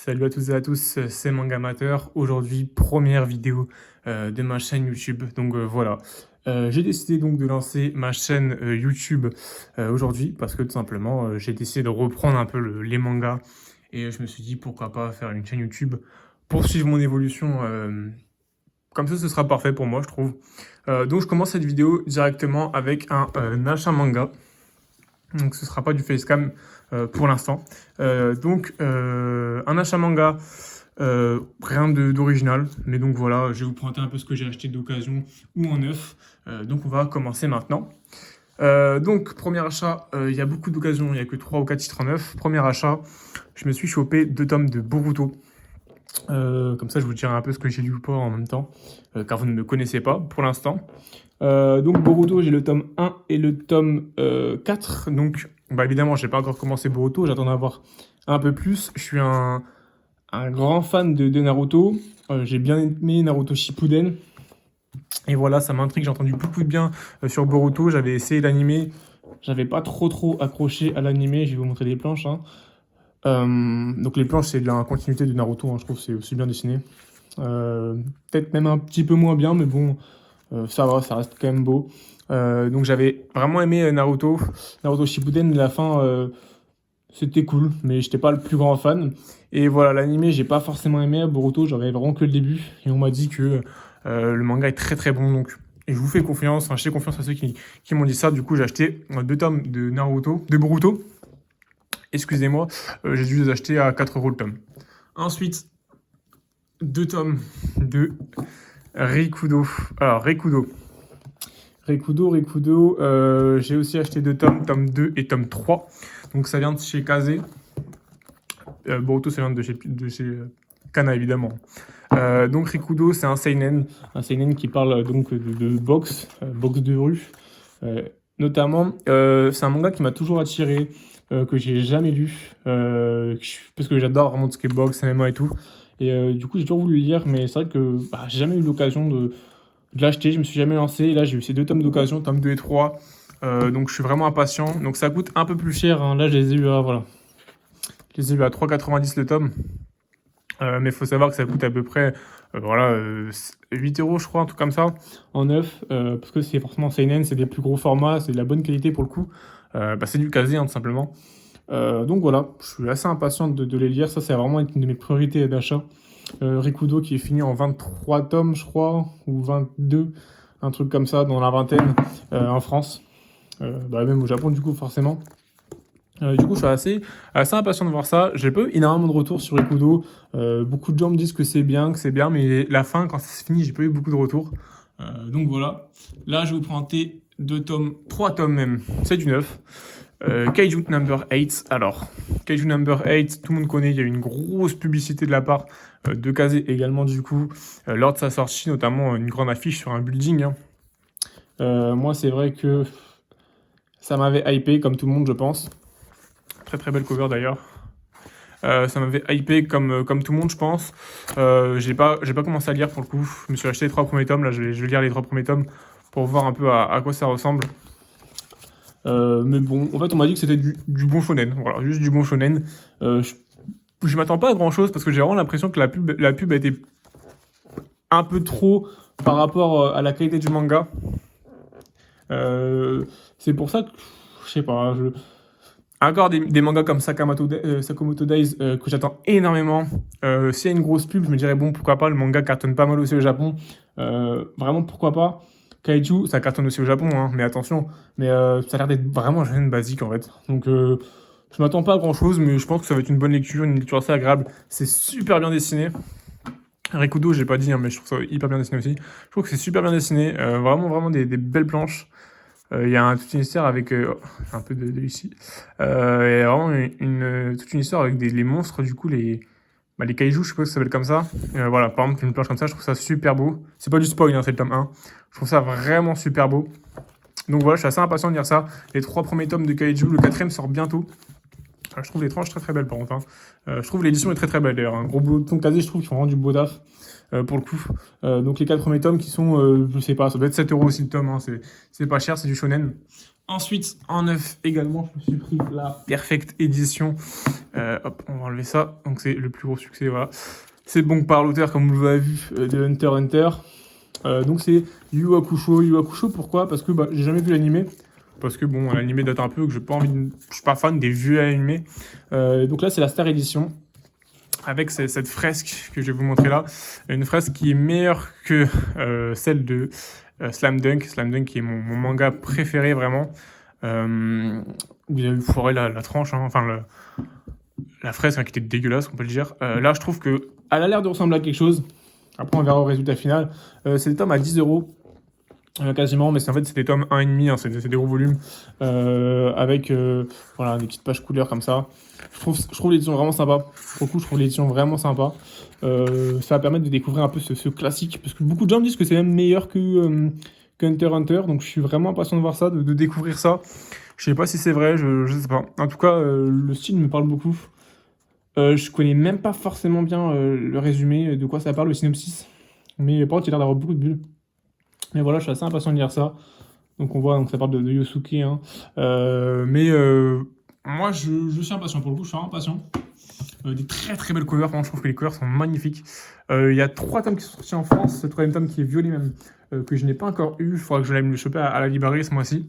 Salut à toutes et à tous, c'est Mangamateur. Aujourd'hui, première vidéo de ma chaîne YouTube. Donc voilà, j'ai décidé donc de lancer ma chaîne YouTube aujourd'hui parce que tout simplement, j'ai décidé de reprendre un peu les mangas et je me suis dit pourquoi pas faire une chaîne YouTube pour suivre mon évolution. Comme ça, ce sera parfait pour moi, je trouve. Donc je commence cette vidéo directement avec un achat manga. Donc ce sera pas du facecam pour l'instant. Un achat manga, rien d'original. Mais donc voilà, je vais vous présenter un peu ce que j'ai acheté d'occasion ou en neuf. Donc on va commencer maintenant. Donc premier achat, il y a beaucoup d'occasions, il n'y a que 3 ou 4 titres en neuf. Premier achat, je me suis chopé 2 tomes de Boruto. Comme ça je vous dirai un peu ce que j'ai lu ou pas en même temps, car vous ne me connaissez pas pour l'instant. Donc Boruto, j'ai le tome 1 et le tome 4. Donc bah évidemment, j'ai pas encore commencé Boruto, j'attends d'avoir un peu plus. Je suis un grand fan de Naruto. J'ai bien aimé Naruto Shippuden. Et voilà, ça m'intrigue, j'ai entendu beaucoup de bien sur Boruto. J'avais essayé l'animé, j'avais pas trop accroché à l'animé. Je vais vous montrer des planches, hein. Donc les planches, c'est de la continuité de Naruto, hein. Je trouve que c'est aussi bien dessiné. Peut-être même un petit peu moins bien, mais bon, ça va, ça reste quand même beau. Donc j'avais vraiment aimé Naruto Shippuden, la fin, c'était cool, mais j'étais pas le plus grand fan. Et voilà, l'animé, j'ai pas forcément aimé. Boruto, j'avais vraiment que le début, et on m'a dit que le manga est très bon, donc et je vous fais confiance, enfin, je fais confiance à ceux qui m'ont dit ça. Du coup, j'ai acheté 2 tomes de Boruto. Excusez-moi, j'ai dû les acheter à 4 € le tome. Ensuite, 2 tomes de Rikudo. Alors, Rikudo, j'ai aussi acheté 2 tomes, tome 2 et tome 3. Donc ça vient de chez Kazé. Boruto, ça vient de chez Kana, évidemment. Donc Rikudo, c'est un seinen qui parle donc de boxe, boxe de rue. Notamment, c'est un manga qui m'a toujours attiré, que j'ai jamais lu, parce que j'adore vraiment tout ce qui est boxe, MMA et tout. Et du coup, j'ai toujours voulu le lire, mais c'est vrai que j'ai jamais eu l'occasion de l'acheter, je me suis jamais lancé. Et là, j'ai eu ces 2 tomes d'occasion, tome 2 et 3. Donc je suis vraiment impatient. Donc ça coûte un peu plus cher, hein. Là, je les ai eu à, voilà. Je les ai eu à 3,90 le tome. Mais il faut savoir que ça coûte à peu près 8 € je crois, un truc comme ça, en neuf. Parce que c'est forcément seinen, c'est des plus gros formats, c'est de la bonne qualité pour le coup. C'est du Kazé, hein, tout simplement. Donc voilà, je suis assez impatient de les lire. Ça, c'est vraiment une de mes priorités d'achat. Rikudo qui est fini en 23 tomes, je crois, ou 22, un truc comme ça, dans la vingtaine, en France. Même au Japon, du coup, forcément. Du coup, je suis assez impatient de voir ça. J'ai pas eu énormément de retours sur Rikudo. Beaucoup de gens me disent que c'est bien, mais la fin, quand c'est fini, j'ai pas eu beaucoup de retours. Donc voilà. Là, je vais vous présenter 2 tomes, 3 tomes même. C'est du neuf. Kaiju Number 8. Alors, Kaiju Number 8, tout le monde connaît, il y a eu une grosse publicité de la part de Kazé également, du coup, lors de sa sortie, notamment une grande affiche sur un building, hein. Moi, c'est vrai que ça m'avait hypé, comme tout le monde, je pense. Très belle cover d'ailleurs. Ça m'avait hypé comme tout le monde, je pense. J'ai pas commencé à lire pour le coup. Je me suis acheté les 3 premiers tomes. Là, je vais lire les 3 premiers tomes pour voir un peu à quoi ça ressemble. Mais bon, en fait, on m'a dit que c'était du bon shonen. Voilà, juste du bon shonen. Je m'attends pas à grand chose parce que j'ai vraiment l'impression que la pub a été un peu trop par rapport à la qualité du manga. C'est pour ça que, je sais pas, encore des mangas comme Sakamoto Days que j'attends énormément. S'il y a une grosse pub, je me dirais bon, pourquoi pas, le manga cartonne pas mal aussi au Japon. Vraiment, pourquoi pas. Kaiju, ça cartonne aussi au Japon, hein, mais attention. Mais ça a l'air d'être vraiment jeune basique en fait. Donc je m'attends pas à grand chose, mais je pense que ça va être une bonne lecture, une lecture assez agréable. C'est super bien dessiné. Rikudo, j'ai pas dit, hein, mais je trouve ça hyper bien dessiné aussi. Je trouve que c'est super bien dessiné. Vraiment des belles planches. Il y a toute une histoire avec un peu de ici. Il y a vraiment toute une histoire avec les monstres, du coup, les kaijus, je sais pas si ça s'appelle comme ça. Voilà, par exemple, une planche comme ça, je trouve ça super beau. C'est pas du spoil, hein, c'est le tome 1. Je trouve ça vraiment super beau. Donc voilà, je suis assez impatient de lire ça. Les 3 premiers tomes de Kaiju, le 4e sort bientôt. Je trouve les tranches très très belles par contre. Hein. Je trouve l'édition est très très belle d'ailleurs. Un gros boulot de ton casé, je trouve qu'ils font vraiment du beau taf pour le coup. Donc les 4 premiers tomes qui sont, je sais pas, ça doit être 7 € aussi le tome. Hein. C'est pas cher, c'est du shonen. Ensuite, en neuf également, je me suis pris la Perfect Edition. Hop, on va enlever ça. Donc c'est le plus gros succès, voilà. C'est bon par l'auteur, comme vous l'avez vu, de Hunter x Hunter. Donc c'est Yu Hakusho. Yu Hakusho, pourquoi? Parce que j'ai jamais vu l'animé. Parce que bon, l'animé date un peu, que j'ai pas envie de... Je suis pas fan des vieux animés. Donc là, c'est la Star Edition. Avec cette fresque que je vais vous montrer là. Une fresque qui est meilleure que celle de Slam Dunk. Slam Dunk qui est mon manga préféré vraiment. Vous avez vu foirer la tranche, hein, enfin la fresque hein, qui était dégueulasse, on peut le dire. Là, je trouve que elle a l'air de ressembler à quelque chose. Après, on verra au résultat final. C'est des tomes à 10 €. Quasiment, mais en fait c'est des tomes 1,5, hein, c'est des gros volumes avec voilà, des petites pages couleurs comme ça. Je trouve l'édition vraiment sympa. Pour le coup, je trouve l'édition vraiment sympa. Ça va permettre de découvrir un peu ce classique, parce que beaucoup de gens me disent que c'est même meilleur que Hunter x Hunter, donc je suis vraiment impatient de voir ça, de découvrir ça. Je sais pas si c'est vrai, je sais pas. En tout cas, le style me parle beaucoup. Je connais même pas forcément bien le résumé, de quoi ça parle, le synopsis, mais par contre il a l'air d'avoir beaucoup de bulles. Mais voilà, je suis assez impatient de lire ça. Donc on voit, donc ça parle de Yosuke. Hein. Moi, je suis impatient pour le coup, je suis vraiment impatient. Des très très belles covers, je trouve que les covers sont magnifiques. Il y a 3 tomes qui sont sortis en France, le 3e tome qui est violet même, que je n'ai pas encore eu. Il faudra que je l'aille me le choper à la librairie ce mois-ci.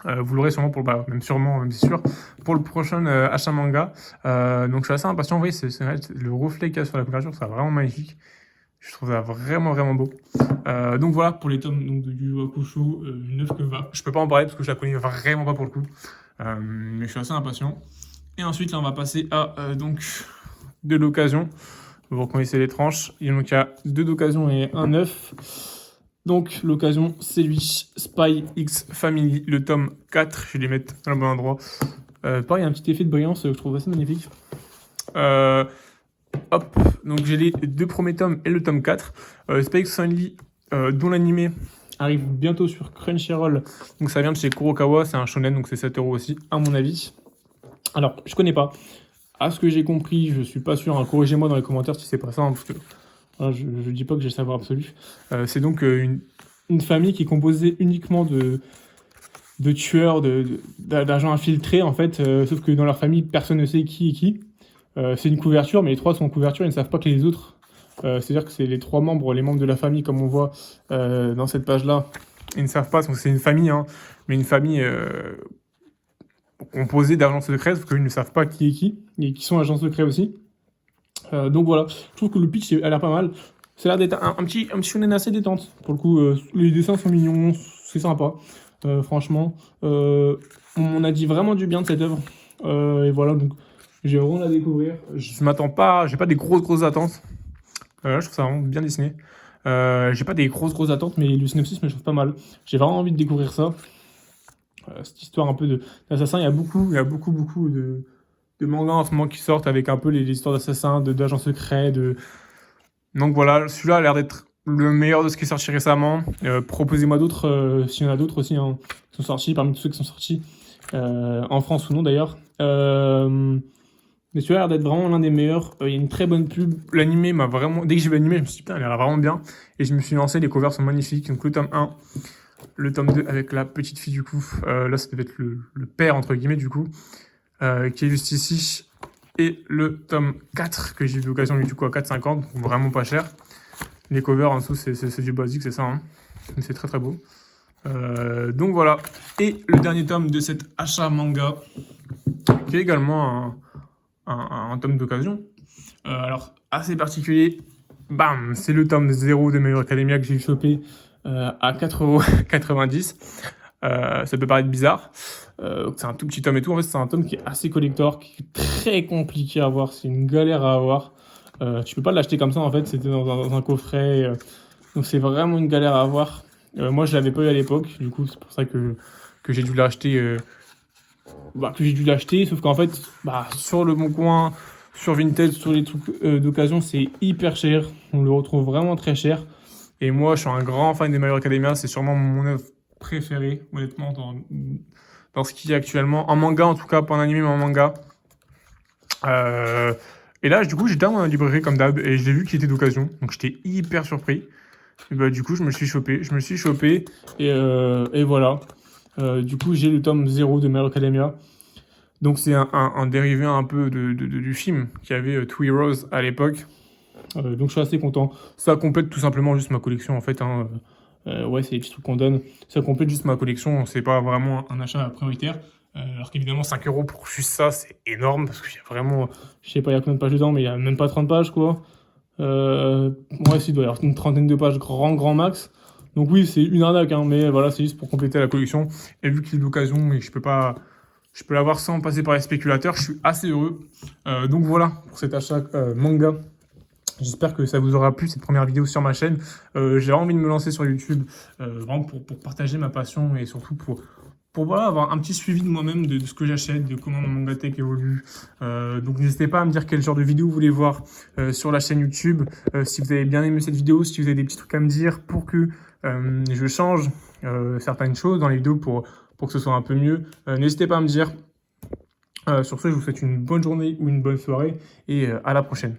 Vous l'aurez sûrement même c'est sûr, pour le prochain achat manga. Donc je suis assez impatient. Vous voyez, c'est le reflet qu'il y a sur la couverture, c'est vraiment magnifique. Je trouve ça vraiment vraiment beau. Donc voilà pour les tomes donc, de Yu Hakusho, une œuvre que je peux pas en parler parce que je la connais vraiment pas pour le coup. Mais je suis assez impatient. Et ensuite là on va passer à donc de l'occasion. Vous reconnaissez les tranches. Il y a 2 d'occasion et un neuf. Donc l'occasion c'est lui, Spy X Family, le tome 4. Je vais les mettre dans le bon endroit. Pareil, un petit effet de brillance que je trouve assez magnifique. Hop, donc j'ai les 2 premiers tomes et le tome 4. Spy X Family, dont l'animé arrive bientôt sur Crunchyroll. Donc ça vient de chez Kurokawa, c'est un shonen, donc c'est 7 € aussi, à mon avis. Alors, je connais pas. À ce que j'ai compris, je suis pas sûr. Hein, corrigez-moi dans les commentaires si c'est pas ça, hein, parce que je dis pas que j'ai le savoir absolu. C'est donc une famille qui est composée uniquement de tueurs, d'agents infiltrés, en fait. Sauf que dans leur famille, personne ne sait qui est qui. C'est une couverture, mais les 3 sont en couverture, ils ne savent pas que les autres. C'est-à-dire que c'est les 3 membres, les membres de la famille, comme on voit dans cette page-là. Ils ne savent pas, donc c'est une famille, hein, mais une famille composée d'agents secrets, parce qu'ils ne savent pas qui est qui, et qui sont agents secrets aussi. Donc voilà, je trouve que le pitch a l'air pas mal. Ça a l'air d'être un petit shonen assez détente. Pour le coup, les dessins sont mignons, c'est sympa. Franchement, on a dit vraiment du bien de cette œuvre. Et voilà, donc j'ai vraiment à découvrir. Je m'attends pas, j'ai pas des grosses attentes. Je trouve ça vraiment bien dessiné. J'ai pas des grosses attentes, mais le synopsis me chauffe pas mal. J'ai vraiment envie de découvrir ça. Cette histoire un peu d'assassin, il y a beaucoup de mangas en ce moment qui sortent avec un peu les histoires d'assassins, d'agents secrets. Donc voilà, celui-là a l'air d'être le meilleur de ce qui est sorti récemment. Proposez-moi d'autres, s'il y en a d'autres aussi, hein, qui sont sortis, parmi tous ceux qui sont sortis, en France ou non d'ailleurs. Mais celui-là a l'air d'être vraiment l'un des meilleurs. Il y a une très bonne pub. L'animé m'a vraiment... Dès que j'ai vu l'animé, je me suis dit, putain, il a l'air vraiment bien. Et je me suis lancé, les covers sont magnifiques. Donc le tome 1, le tome 2 avec la petite fille du coup. Là, ça devait être le père, entre guillemets, du coup. Qui est juste ici. Et le tome 4, que j'ai eu l'occasion du coup à 4,50, donc vraiment pas cher. Les covers en dessous, c'est du basique, c'est ça. Hein. Mais c'est très très beau. Donc voilà. Et le dernier tome de cet achat manga, qui est également un tome d'occasion. Alors, assez particulier. Bam, c'est le tome 0 de My Hero Academia que j'ai chopé à 4,90 €. Ça peut paraître bizarre. C'est un tout petit tome et tout. En fait, c'est un tome qui est assez collector, qui est très compliqué à avoir. C'est une galère à avoir. Tu peux pas l'acheter comme ça, en fait. C'était dans un coffret. Donc, c'est vraiment une galère à avoir. Moi, je l'avais pas eu à l'époque. Du coup, c'est pour ça que j'ai dû l'acheter. Sauf qu'en fait, sur le Bon Coin, sur Vinted, sur les trucs d'occasion, c'est hyper cher. On le retrouve vraiment très cher. Et moi, je suis un grand fan des My Hero Academia. C'est sûrement mon œuvre préférée, honnêtement, dans ce qu'il y a actuellement. En manga, en tout cas, pas en anime, mais en manga. Et là, du coup, j'étais dans la librairie comme d'hab et j'ai vu qu'il était d'occasion. Donc, j'étais hyper surpris. Et bah, du coup, je me suis chopé. Et voilà. Du coup, j'ai le tome 0 de My Hero Academia. Donc, c'est un dérivé un peu du film qui avait Two Heroes à l'époque. Donc, je suis assez content. Ça complète tout simplement juste ma collection, en fait. Hein. Ouais, c'est les petits trucs qu'on donne. Ça complète juste ma collection. C'est pas vraiment un achat prioritaire. Alors qu'évidemment, 5 euros pour juste ça, c'est énorme. Parce qu'il y a vraiment. Je sais pas, il y a combien de pages dedans, mais il y a même pas 30 pages, quoi. Ouais, s'il doit y avoir une trentaine de pages, grand max. Donc, oui, c'est une arnaque, hein, mais voilà, c'est juste pour compléter la collection. Et vu qu'il est d'occasion et que je peux pas. Je peux l'avoir sans passer par les spéculateurs, je suis assez heureux. Donc voilà pour cet achat manga. J'espère que ça vous aura plu cette première vidéo sur ma chaîne. J'ai envie de me lancer sur YouTube, vraiment pour partager ma passion et surtout pour voilà, avoir un petit suivi de moi-même, de ce que j'achète, de comment mon manga tech évolue. Donc n'hésitez pas à me dire quel genre de vidéo vous voulez voir sur la chaîne YouTube. Si vous avez bien aimé cette vidéo, si vous avez des petits trucs à me dire pour que je change certaines choses dans les vidéos pour que ce soit un peu mieux, n'hésitez pas à me dire. Sur ce, je vous souhaite une bonne journée ou une bonne soirée et à la prochaine.